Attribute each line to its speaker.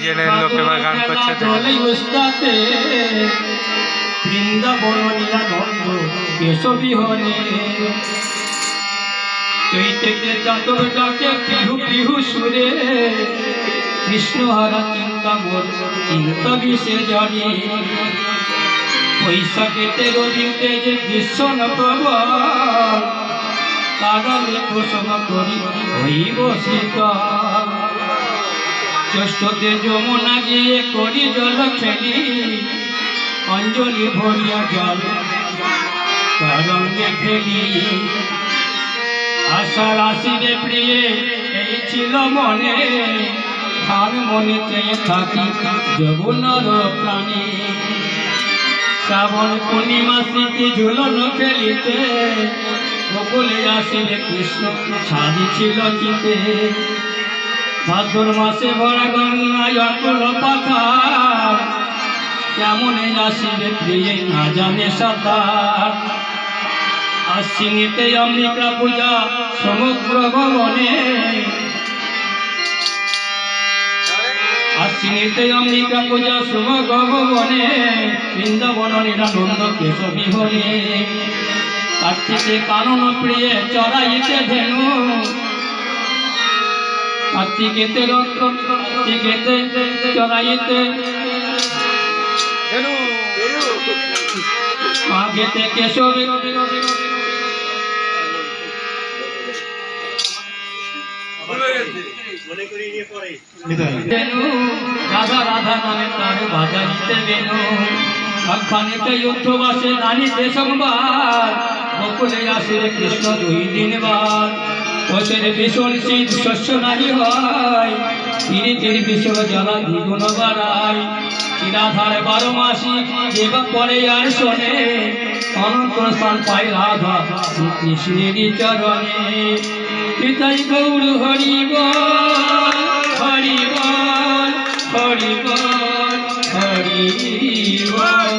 Speaker 1: ডিজাইনের লোক এবার গান করছে।
Speaker 2: বৃন্দাবন নীলানন্দ কেশবী হনে চৈতে চাতর ডাকে পিহু পিহু সুরে কৃষ্ণ হারা চিন্তা মোর চিন্তা বিষে জানি বৈশাখেতে রবিতে যে ভীষণ প্রবল কারণে কুসুম করি হইব শীতল জ্যৈষ্ঠতে যমুনা গিয়ে করি জল খেলি অঞ্জলি ভরিয়া জল তরঙ্গে ফেলি আশার আসিবে প্রিয়ে এই ছিল মনে আর মনে চেয়ে থাকি যমুনার প্রাণী শ্রাবণ পূর্ণিমা স্মৃতি ঝুলন খেলিতে গোকুলে আসিবে কৃষ্ণ সাজিছিল চিতে ভাদ্র মাসে ভরা গঙ্গায় অকুল পাথার কেমনে আসিবে প্রিয়ে না জানে সাঁতার আশ্বিনীতে অম্বিকা পূজা সমগ্র ভবনে আশ্বিনীতে অম্বিকা পূজা সমগ্র ভবনে বৃন্দাবন নীলানন্দ কেশবী হনে কার্তিকে কানন প্রিয়ে চড়াইতে ধেনু কার্তিকেতে চড়াইতে মাঘেতে কেশবী রাধা রাধা নামে তার বাজাইতে বেনু আখ্যানেতে যুদ্ধবাসে নানিতে সংবাদ গোকুলে আসিবে কৃষ্ণ 2 দিন বাদ বছর ভীষণ শীত শস্য নাহি হয় তিরিতির বিষয় জ্বালা দ্বিগুণ বাড়ায় রাধার 12 মাসি দেবা পরে আর শোনে অনন্ত স্থান পায় রাধা শ্রীকৃষ্ণের চরণে নিতাই গৌর হরি বল হরি বল হরি বল হরি বল।